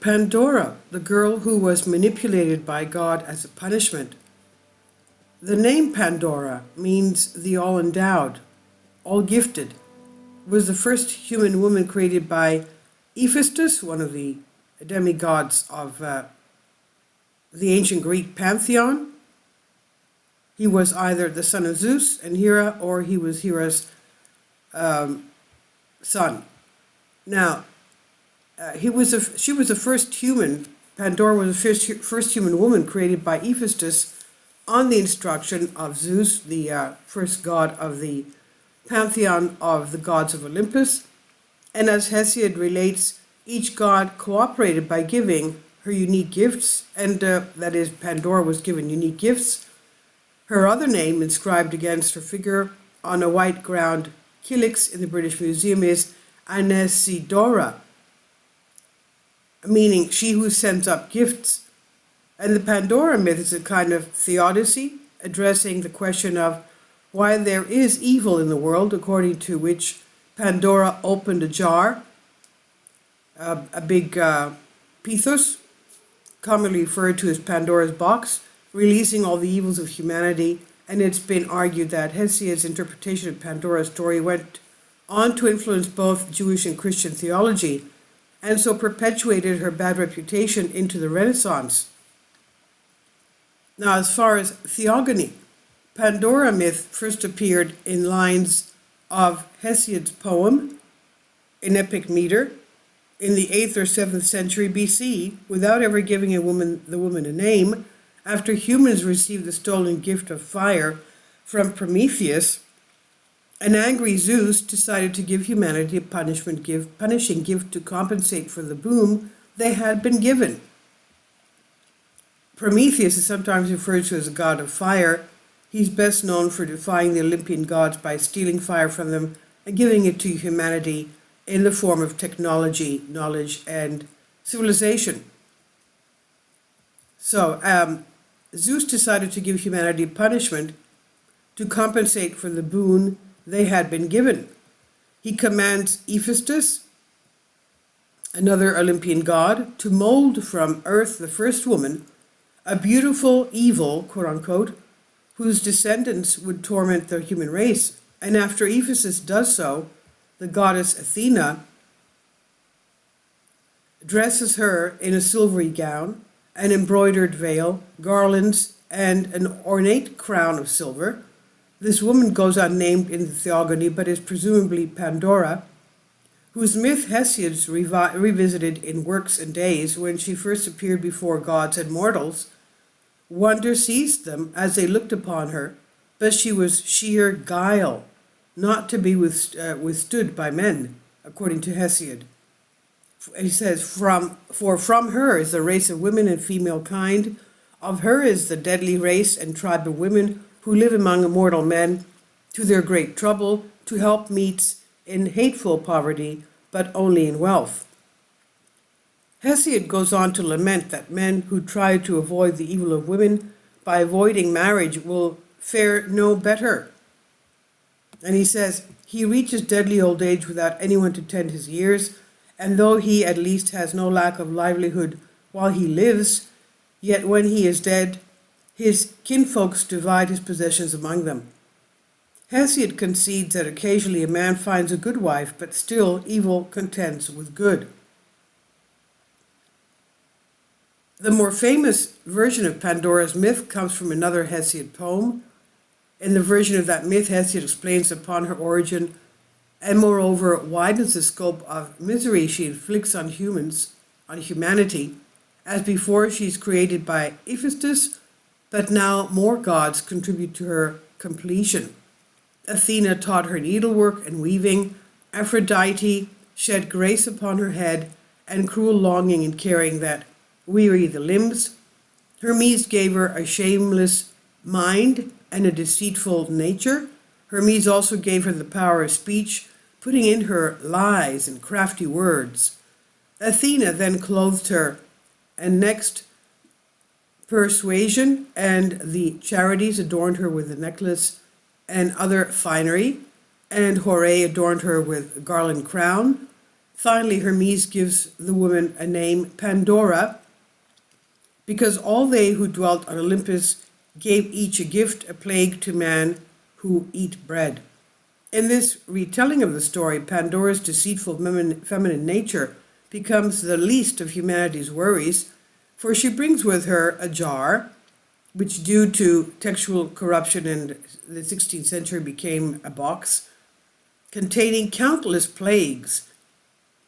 Pandora, the girl who was manipulated by God as a punishment. The name Pandora means the all-endowed, all-gifted, was the first human woman created by Hephaestus, one of the demigods of the ancient Greek pantheon. He was either the son of Zeus and Hera, or he was Hera's son. Now, she was the first human. Pandora was the first human woman created by Hephaestus on the instruction of Zeus, the first god of the pantheon of the gods of Olympus. And as Hesiod relates, each god cooperated by giving her unique gifts, and that is, Pandora was given unique gifts. Her other name inscribed against her figure on a white ground calyx in the British Museum is Anisidora, meaning she who sends up gifts. And the Pandora myth is a kind of theodicy addressing the question of why there is evil in the world, according to which Pandora opened a jar, a big pithos, commonly referred to as Pandora's box, releasing all the evils of humanity. And it's been argued that Hesiod's interpretation of Pandora's story went on to influence both Jewish and Christian theology, and so perpetuated her bad reputation into the Renaissance. Now, as far as theogony, Pandora myth first appeared in lines of Hesiod's poem in epic meter in the 8th or 7th century BC, without ever giving the woman a name. After humans received the stolen gift of fire from Prometheus, an angry Zeus decided to give humanity a punishing gift to compensate for the boon they had been given. Prometheus is sometimes referred to as a god of fire. He's best known for defying the Olympian gods by stealing fire from them and giving it to humanity in the form of technology, knowledge, and civilization. So, Zeus decided to give humanity punishment to compensate for the boon they had been given. He commands Hephaestus, another Olympian god, to mold from earth the first woman, a beautiful evil, quote unquote, whose descendants would torment the human race. And after Hephaestus does so, the goddess Athena dresses her in a silvery gown, an embroidered veil, garlands, and an ornate crown of silver. This woman goes unnamed in the theogony, but is presumably Pandora, whose myth Hesiod revisited in Works and Days when she first appeared before gods and mortals. Wonder seized them as they looked upon her, but she was sheer guile, not to be withstood by men, according to Hesiod. He says, from her is the race of women and female kind. Of her is the deadly race and tribe of women who live among immortal men, to their great trouble, to help meets in hateful poverty, but only in wealth. Hesiod goes on to lament that men who try to avoid the evil of women by avoiding marriage will fare no better. And he says, he reaches deadly old age without anyone to tend his years, and though he at least has no lack of livelihood while he lives, yet when he is dead, his kinfolks divide his possessions among them. Hesiod concedes that occasionally a man finds a good wife, but still evil contends with good. The more famous version of Pandora's myth comes from another Hesiod poem. In the version of that myth, Hesiod explains upon her origin and moreover widens the scope of misery she inflicts on humanity, as before she's created by Hephaestus, but now more gods contribute to her completion. Athena taught her needlework and weaving, Aphrodite shed grace upon her head, and cruel longing in carrying that weary the limbs. Hermes gave her a shameless mind and a deceitful nature. Hermes also gave her the power of speech, putting in her lies and crafty words. Athena then clothed her, and next persuasion and the charities adorned her with a necklace and other finery, and Hore adorned her with a garland crown. Finally, Hermes gives the woman a name, Pandora, because all they who dwelt on Olympus gave each a gift, a plague to man who eat bread. In this retelling of the story, Pandora's deceitful feminine nature becomes the least of humanity's worries, for she brings with her a jar, which due to textual corruption in the 16th century became a box, containing countless plagues.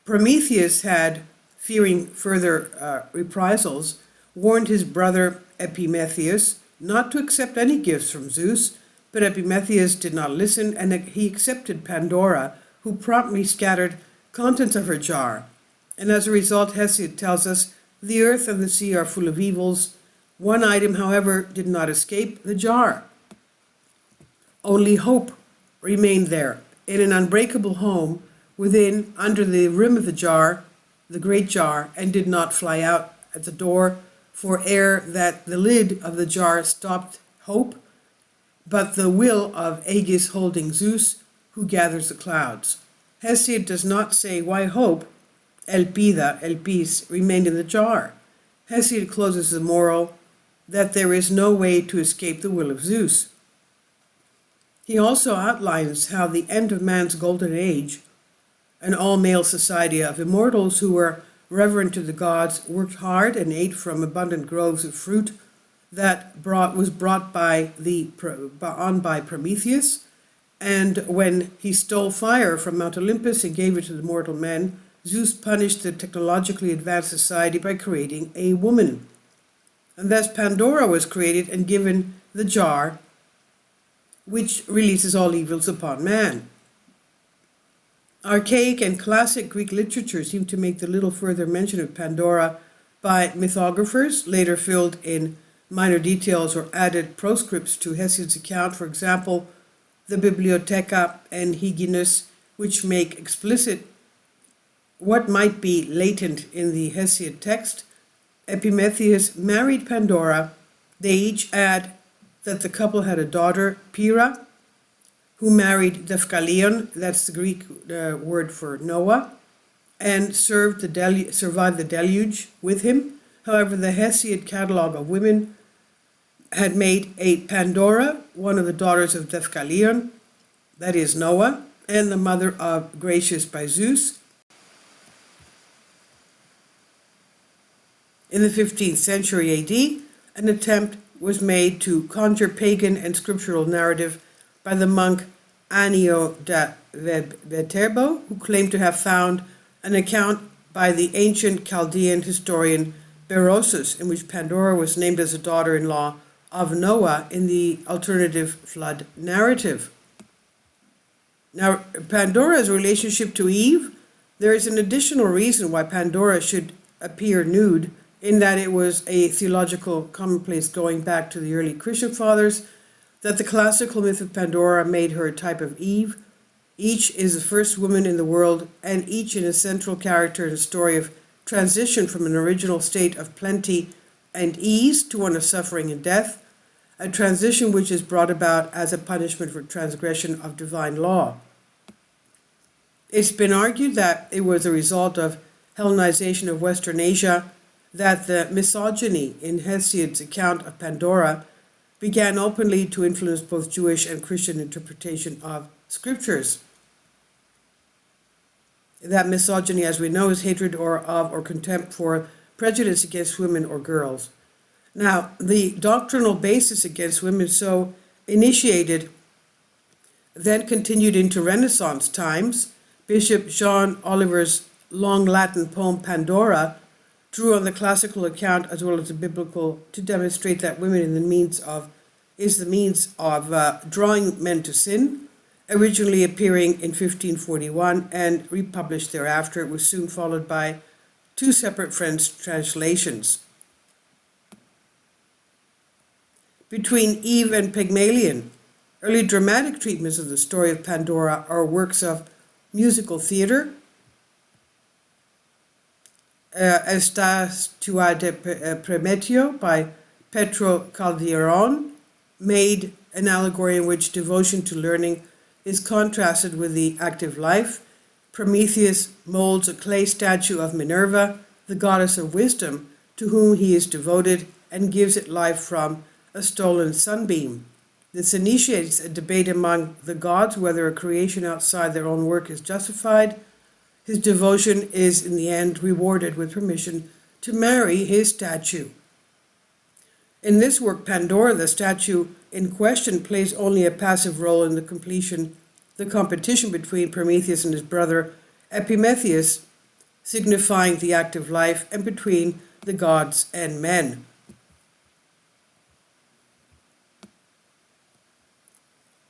Prometheus had, fearing further reprisals, warned his brother Epimetheus not to accept any gifts from Zeus, but Epimetheus did not listen, and he accepted Pandora, who promptly scattered contents of her jar. And as a result, Hesiod tells us, the earth and the sea are full of evils. One item, however, did not escape, the jar. Only hope remained there, in an unbreakable home, within, under the rim of the jar, the great jar, and did not fly out at the door, for ere that the lid of the jar stopped hope, but the will of Aegis holding Zeus, who gathers the clouds. Hesiod does not say why hope, elpis, remained in the jar. Hesiod closes the moral that there is no way to escape the will of Zeus. He also outlines how the end of man's golden age, an all-male society of immortals who were reverent to the gods, worked hard and ate from abundant groves of fruit that was brought on by Prometheus, and when he stole fire from Mount Olympus and gave it to the mortal men, Zeus punished the technologically advanced society by creating a woman. And thus Pandora was created and given the jar, which releases all evils upon man. Archaic and classic Greek literature seem to make the little further mention of Pandora by mythographers, later filled in minor details or added proscripts to Hesiod's account. For example, the Bibliotheca and Hyginus, which make explicit what might be latent in the Hesiod text. Epimetheus married Pandora. They each add that the couple had a daughter, Pyrrha, who married Deucalion, that's the Greek word for Noah, and survived the deluge with him. However, the Hesiod catalogue of women had made a Pandora, one of the daughters of Deucalion, that is Noah, and the mother of Gracious by Zeus. In the 15th century AD, an attempt was made to conjure pagan and scriptural narrative by the monk Annio da Viterbo, who claimed to have found an account by the ancient Chaldean historian Berosus, in which Pandora was named as a daughter-in-law of Noah in the alternative flood narrative. Now, Pandora's relationship to Eve, there is an additional reason why Pandora should appear nude, in that it was a theological commonplace going back to the early Christian fathers, that the classical myth of Pandora made her a type of Eve. Each is the first woman in the world, and each in a central character in a story of transition from an original state of plenty and ease to one of suffering and death, a transition which is brought about as a punishment for transgression of divine law. It's been argued that it was a result of Hellenization of Western Asia that the misogyny in Hesiod's account of Pandora began openly to influence both Jewish and Christian interpretation of scriptures. That misogyny, as we know, is hatred or contempt for prejudice against women or girls. Now, the doctrinal basis against women so initiated then continued into Renaissance times. Bishop John Oliver's long Latin poem Pandora drew on the classical account as well as the biblical to demonstrate that women is the means of drawing men to sin, originally appearing in 1541 and republished thereafter. It was soon followed by two separate French translations. Between Eve and Pygmalion, early dramatic treatments of the story of Pandora are works of musical theater. Estatua de Prometeo by Petro Calderon made an allegory in which devotion to learning is contrasted with the active life. Prometheus molds a clay statue of Minerva, the goddess of wisdom, to whom he is devoted, and gives it life from a stolen sunbeam. This initiates a debate among the gods whether a creation outside their own work is justified. His devotion is in the end rewarded with permission to marry his statue. In this work, Pandora, the statue in question, plays only a passive role in the competition between Prometheus and his brother Epimetheus, signifying the act of life, and between the gods and men.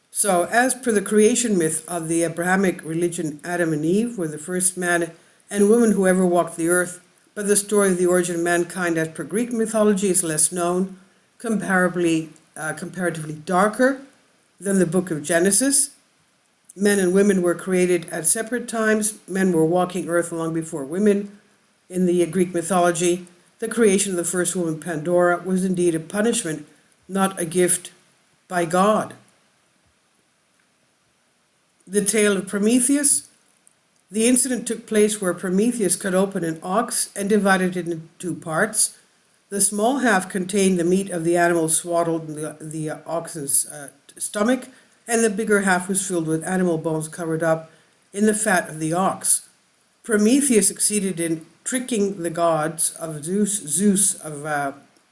So, as per the creation myth of the Abrahamic religion, Adam and Eve were the first man and woman who ever walked the earth, but the story of the origin of mankind as per Greek mythology is less known, comparatively darker than the book of Genesis. Men and women were created at separate times. Men were walking earth long before women. In the Greek mythology, the creation of the first woman, Pandora, was indeed a punishment, not a gift by God. The tale of Prometheus. The incident took place where Prometheus cut open an ox and divided it into two parts. The small half contained the meat of the animal swaddled in the ox's stomach, and the bigger half was filled with animal bones covered up in the fat of the ox. Prometheus succeeded in tricking the gods of Zeus of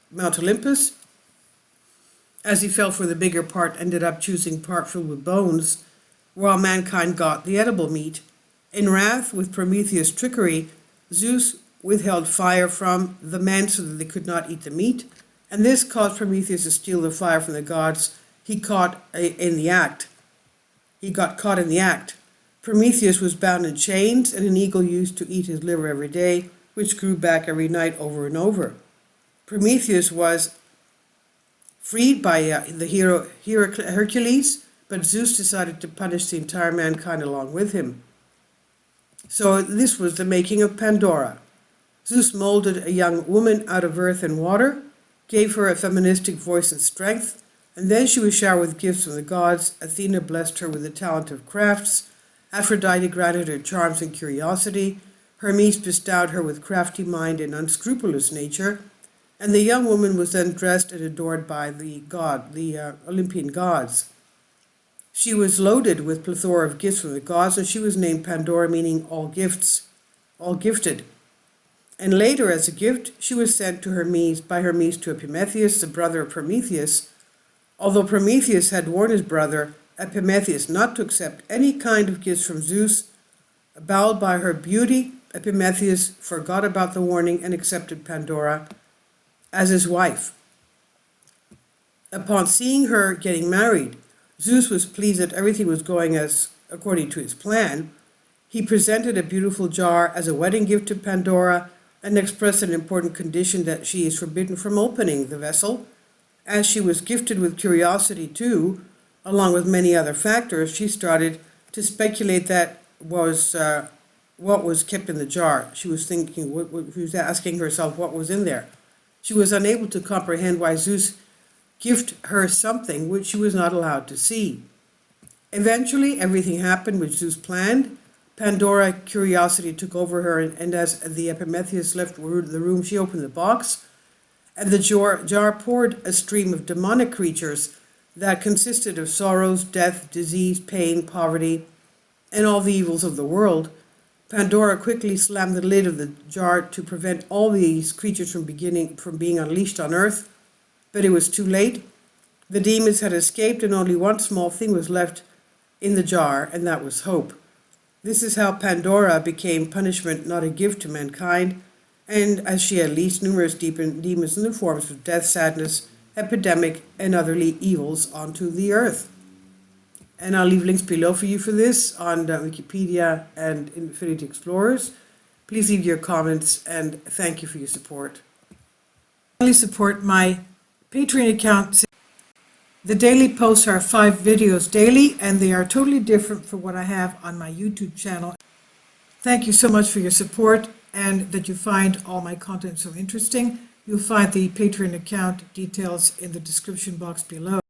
Mount Olympus. As he fell for the bigger part, ended up choosing part filled with bones, while mankind got the edible meat. In wrath with Prometheus' trickery, Zeus withheld fire from the men so that they could not eat the meat, and this caused Prometheus to steal the fire from the gods. He got caught in the act. Prometheus was bound in chains, and an eagle used to eat his liver every day, which grew back every night over and over. Prometheus was freed by the hero Hercules, but Zeus decided to punish the entire mankind along with him. So this was the making of Pandora. Zeus molded a young woman out of earth and water, gave her a feministic voice and strength, and then she was showered with gifts from the gods. Athena blessed her with the talent of crafts. Aphrodite granted her charms and curiosity. Hermes bestowed her with crafty mind and unscrupulous nature. And the young woman was then dressed and adored by the Olympian gods. She was loaded with plethora of gifts from the gods, and she was named Pandora, meaning all gifted. And later, as a gift, she was sent by Hermes to Epimetheus, the brother of Prometheus. Although Prometheus had warned his brother Epimetheus not to accept any kind of gifts from Zeus, bowed by her beauty, Epimetheus forgot about the warning and accepted Pandora as his wife. Upon seeing her getting married, Zeus was pleased that everything was going according to his plan. He presented a beautiful jar as a wedding gift to Pandora and expressed an important condition that she is forbidden from opening the vessel. As she was gifted with curiosity too, along with many other factors, she started to speculate that what was kept in the jar. She was asking herself what was in there. She was unable to comprehend why Zeus gifted her something which she was not allowed to see. Eventually, everything happened which Zeus planned. Pandora curiosity took over her, and as the Epimetheus left the room, she opened the box, and the jar poured a stream of demonic creatures that consisted of sorrows, death, disease, pain, poverty, and all the evils of the world. Pandora quickly slammed the lid of the jar to prevent all these creatures from being unleashed on earth, but it was too late. The demons had escaped, and only one small thing was left in the jar, and that was hope. This is how Pandora became punishment, not a gift to mankind, and as she unleashed numerous demons in the forms of death, sadness, epidemic, and other evils onto the earth. And I'll leave links below for you for this on Wikipedia and Infinity Explorers. Please leave your comments, and thank you for your support. Finally, support my Patreon account. The daily posts are 5 videos daily, and they are totally different from what I have on my YouTube channel. Thank you so much for your support, and that you find all my content so interesting. You'll find the Patreon account details in the description box below.